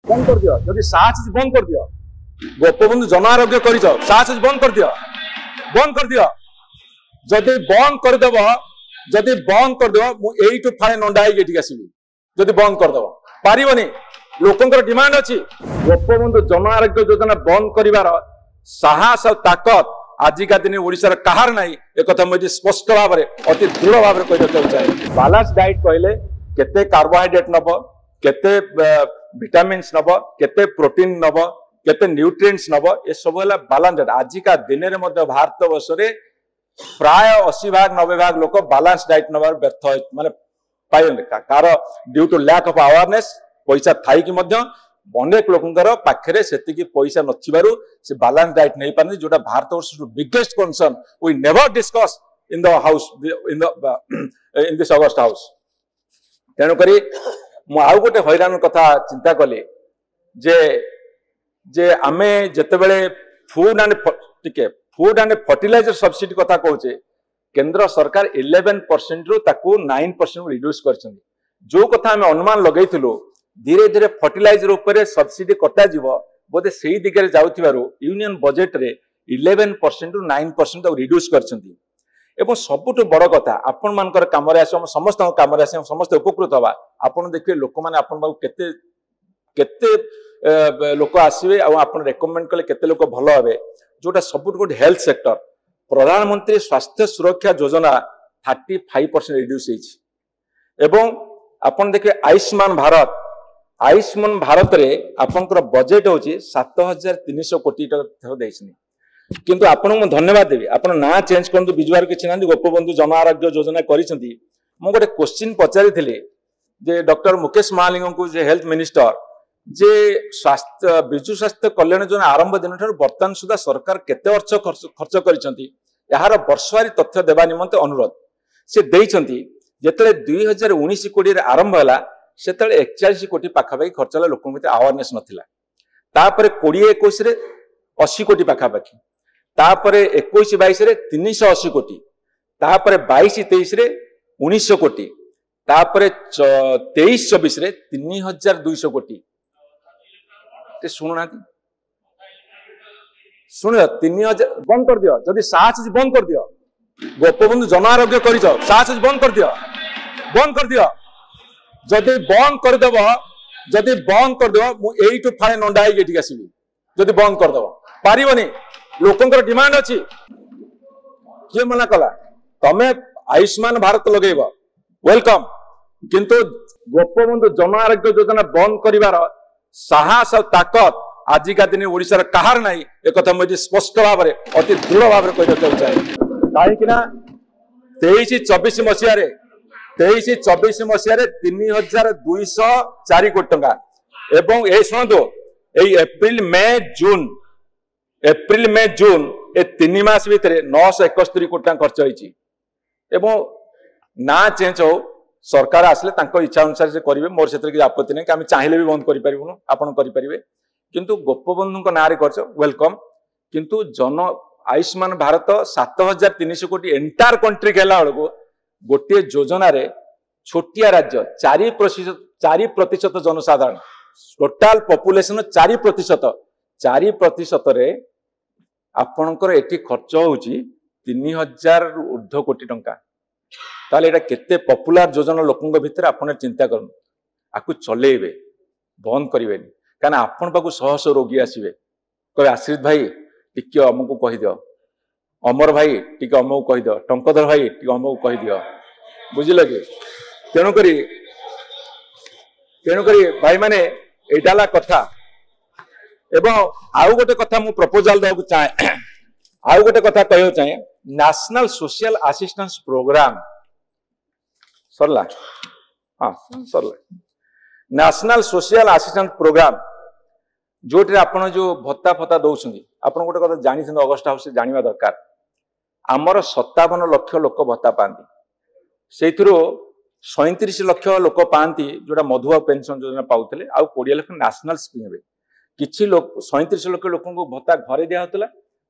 बंद कर दियो जदि साहस बंद कर दियो गोपबंधु जन आरोग्य कर साहस बंद कर दियो जदि बंद करदेव जदि बंद करदेव मुझे फाड़े नंदा ये आसबि जदि बंद करदेव पारिबनी लोकंकर डिमांड अच्छी गोपबंधु जन आरोग्य योजना बंद कर साहस और ताकत आजिका दिन ओडिशार कहार नहीं एक मुझे स्पष्ट भाव में अति दृढ़ भाव में कही चाहे बैलेंस डाइट कहले केते कार्बोहाइड्रेट नब केते विटामिन्स नब केते प्रोटीन नब केते न्यूट्रिएंट्स नब ये सब है बैलेंस डाइट आजिका दिन में भारत वर्ष में प्राय 80 भाग 90 भाग लोक बैलेंस डाइट नबार व्यर्थ माने पाइबे कार due to lack of awareness पैसा थाई कि अनेक लोकंर पाखे से पैसा नथिबारु से बैलेंस डाइट नहीं पारनी जोटा Bharatvarsh biggest concern we never discuss in the house in this august house तेणुक मु आउ गोटे हैरान कथा चिंता कली जे आमे जतेबेले फूड एंड फर्टिलाइजर सब्सिडी कथा कहूचे केंद्र सरकार 11% रु ताकू 9% रिड्यूस कर जो कथा आमे अनुमान लगैथिलु धीरे धीरे फर्टिलाइजर उपरे सब्सिडी कटा जीव बोधे से दिगरे जाउथिबारु यूनियन बजेट रे 11% रु 9% रिड्यूस करछंती एवं सबुठ बड़ कथा आपण मानकर काम रे आसे समस्त काम रे आसे समस्त उपकृत हवा आपण देखिए लोक माने आपण बाबू केते केते लोक आसीबे आ आपण रेकमेंड कले केते लोक भलो हेबे जोटा सबुठ गुड हेल्थ सेक्टर प्रधानमंत्री स्वास्थ्य सुरक्षा योजना 35% रिड्यूस होइछि एवं आपण देखिए आयुष्मान भारत रे आपनकर बजेट होची 7300 कोटी टका देइछनी किंतु आपण मु धन्यवाद देबी आपण ना चेंज करंतु बिजवार किछि नांदी गोपबंधु जन आरोग्य योजना करिसंती मु गोटे क्वेश्चन पचारि थिले जे डॉक्टर मुकेश महालिंग को जे हेल्थ मिनिस्टर जे स्वास्थ्य बिजु स्वास्थ्य कल्याण योजना आरंभ दिन ठार वर्तमान सुधा सरकार केते अर्थ खर्च करिसंती यार वर्षवारी तथ्य देबा निमंते अनुरोध से देइसंती जेतले 2019 कोटी रे आरंभ हला सेतले 41 कोटी पाखापाखि खर्च हला लोक मते अवेयरनेस नथिला तापरे 2021 रे 80 कोटी पाखापाखि तापरे 21-22 रे 380 कोटी तापरे 22-23 रे 1900 कोटी तापरे 23-24 रे 3200 कोटी ते सुनना सुन 3000 बंद कर दियो जदि साहस बंद कर दियो गोपबंधु जन आरोग्य कर साहस बंद कर दियो जदि बंद करदेव मुझे फाड़े नंदा ये आसबि जदि बंद करदेव पारिबनी लोकंकर डिमांड अच्छी किए मना कला तमे आयुष्मान भारत लगेब वेलकम किंतु गोपबंधु जन आरोग्य योजना बंद कर साहस और ताकत आजिका दिन ओडिशार कहार नहीं एक मुझे स्पष्ट भाव में अति दृढ़ भाव में कही चाहे कहीं 23-24 मसीह 23-24 मसीह 3204 कोटी टंका एवं ए शुणु एप्रिल मे जून ए 3 मास भितर 971 कोटी टंका खर्च होइछि एवं ना चेंज हो सरकार आसले तांको इच्छा अनुसार से करिवे मोर क्षेत्र की आपत्ति नहीं कि आम चाहिले भी बंद करि परिबुनु आपण करि परिबे किंतु गोपबंधु नारे करछ वेलकम किंतु जन आयुष्मान भारत 7300 कोटी एंटायर कंट्री केला बेलू गोटे योजना रे छोटिया राज्य 4% जनसाधारण टोटाल पॉपुलेशन 4% रे आपणकर एटी खर्च होउची 3000 ऊर्ध्व कोटी टंका ताले एटा केते पॉपुलर योजना लोकंग भितर आपण चिंता करन आकु चलेबे बंद करिवेनी काना आपण पाकु सहस रोगी आसीबे कहे आश्रित भाई टिके अमको कहि दियो अमर भाई टिके अमको कहि दियो टंकधर भाई टिके अमको कहि दियो बुझिल कि तेणु करी भाई माने एटाला कथा एवं आउ गोटे कथा मु प्रपोजल दବାକୁ चाहे आउ गोटे कथा कहयो चाहे नेशनल सोशल असिस्टेंस प्रोग्राम सरला हां सरला नेशनल सोशल असिस्टेंस प्रोग्राम जोटे आपण जो भत्ता फत्ता दउछंदी आपण गोटे कथा जानि छन अगस्ट हाउस जानिबा दरकार हमर 57 लाख लोक भत्ता पांती सेथिरो 37 लाख लोक पांती जोटा मधुआ पेंशन योजना पाउतले आ 20 लाख नेशनल स्कीम रे किछि लोक 37 लाख लोकन को भत्ता घरे दिया होतला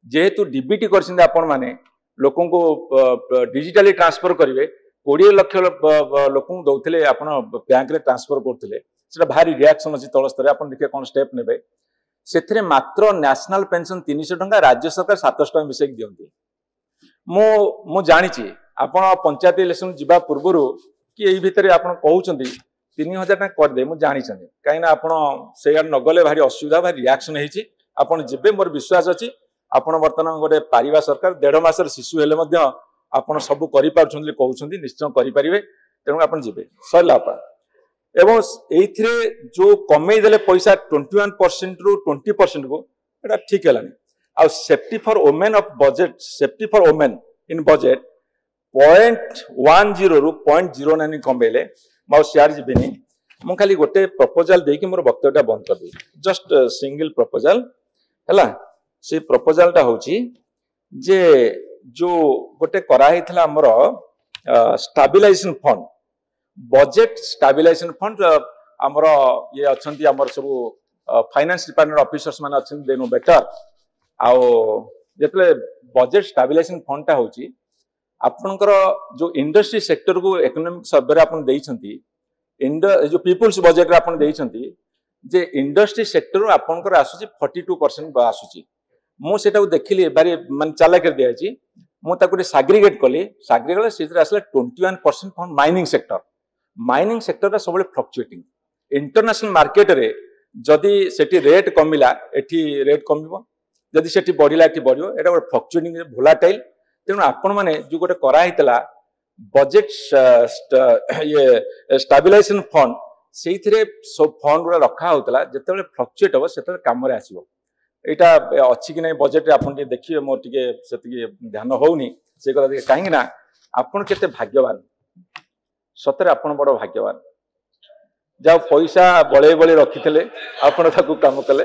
जेहेतु डीबीटी करछिंदे आपण माने लोकन को डिजिटली ट्रांसफर करिवे 20 लाख लोकन दउतले आपण बैंक रे ट्रांसफर करतले से भारी रिएक्शन अच्छी तल स्तर आप देखिए कौन स्टेप ने से मात्र नेशनल पेंशन 300 टंका राज्य सरकार 700 टंका मिसेक दिखती मु जानी आप पंचायत इलेक्शन जावा पूर्व कि यही भितर आप कहते 3000 टंका करदे मुझे जानी कहीं आपड़ नगले भारी असुविधा भारी रिएक्शन होती आपड़ जीवे मोर विश्वास अच्छी आपड़ बर्तमान गोटे पारिबा सरकार 1.5 मास शिशु हेले आपड़ सब कहते निश्चय करेंगे तेणु आप जी सरला एवं ये जो कमे देले पैसा 21% रु 20% को एटा ठीक है आ safety for women of budget safety for women in budget 0.10 रु 0.09 कमेले मो सियार जीविनी मु खाली गोटे प्रपोजल देकी मोर वक्तव्यटा बंद कर दी जस्ट सिंगल प्रपोजल हैला से प्रपोजलटा होची जे जो गोटे करा हिथला हमर stabilisation fund budget stabilisation fund हमर ये अछंती हमर सब फाइनेंस डिपार्टमेंट ऑफिसर्स माने अछंती देनो बेटर आउ जेतले बजेट स्टेबलाइजेशन फंडटा होची आपनकर जो इंडस्ट्री सेक्टर को इकोनॉमिक सर्वे आपन देइछंती जो पीपुल्स बजेट आपन देइछंती जे इंडस्ट्री सेक्टर आपनकर आसुची 42% आसुची मु सेटा देखिली बारी मन चाला कर दियाची मु ताको सैग्रीगेट कली सैग्रीगेट सेतिर आसला 21% फॉर माइनिंग सेक्टर रा सबले फ्लक्चुएटिंग इंटरनेशनल मार्केट रे जदी सेठी रेट कमिला एठी रेट कमिबो जदी सेठी बढ़िला एठी बढ़िबो एटा गोटे फ्लक्चुएटिंग वोलाटाइल तेणु आपण माने जो गोटे करा हितला बजेट ये स्टेबलाइजेशन फंड सेइथिरे सब फंड गुला रखा होतला जेतेबेले फ्लक्चुएट हो सेतेबेले काम रे आसीबो एटा अछि कि नै बजेट रे आपण के देखिबे मोर टिके सेति ध्यान होउनी से कला देखि काहे ना आपण केते भाग्यवान सतरे आपण बड़ भाग्यवान जाओ पैसा बळे बळे रखिथिले आपण ताकू काम कले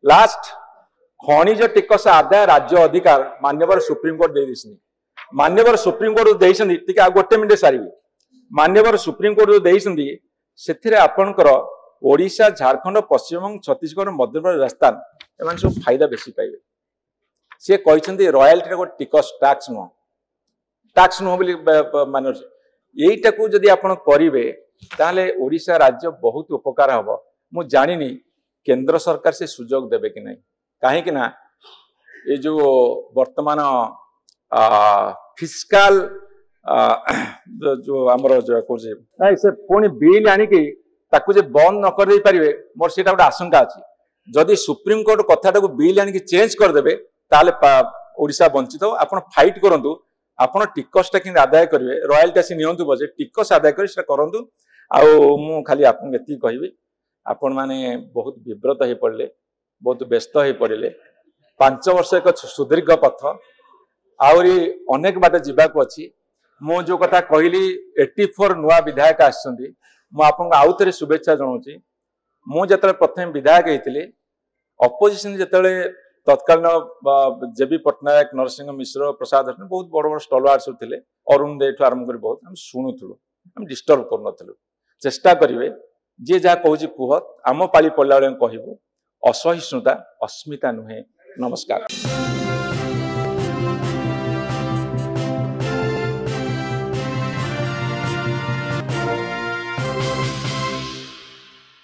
लास्ट खनिज टिकस आदाय राज्य अधिकार मान्यवर सुप्रीम कोर्ट दे दिसनी मान्यवर सुप्रीम कोर्ट देइसंदी टिके आ गोटे मिनिट सारिबी मान्यवर सुप्रीम कोर्ट देइसंदी सेथिरे आपनकर ओडिशा झारखंड पश्चिमबंग छत्तीसगढ़ मध्यप्रदेश राजस्थान एमान सब फायदा बेसी पाइबे से कहिसंदी रॉयल्टी को टिकस टैक्स नो बोली माने एटा को जदी आपण करिवे ताले ओडिशा राज्य बहुत उपकार हबो मु जानिनी केंद्र सरकार से सुजोग देबे कि नै काहे कि ना ये जो वर्तमान फिस्काल जो हमर जो कोजे नै से पुनी बिल आनी कि ताकू जे बंद न कर दे परिवे मोर सेटा गोटे आशंका अछि जदि सुप्रीम कोर्ट कथाटा को बिल आनी कि चेंज कर देबे ताले ओडिशा वंचित हो आपण फाइट करंतु आपण टिकस टा कि आदाय करिवे रॉयल्टी से नियंतु बजे टिकस आदाय करि से करंतु आ मु खाली आपन एति कहिबे आपण माने बहुत विब्रत हे पड़ले बहुत व्यस्त हो पड़े 5 वर्ष एक सुदीर्घ पथ आहरी अनेक बाट जीवाक अच्छी मु जो कथा कहली 84 नुआ विधायक आसछंती मु आपन आउ थे शुभेच्छा जनाऊँ मु जतले प्रथम विधायक होइतिले अपोजिशन जतले तत्कालीन जेबी पट्टनायक नरसिंह मिश्र प्रसाद बहुत बड़ बड़ स्टलवार्ड सब थे अरुण दे आरंभ कर बहुत हम शुणुलु हम डिस्टर्ब कर चेष्टा करेंगे जी जहाँ कहूँ कुह आम पाली पड़ा कहबू असहिष्णुता अस्मिता नुहे नमस्कार।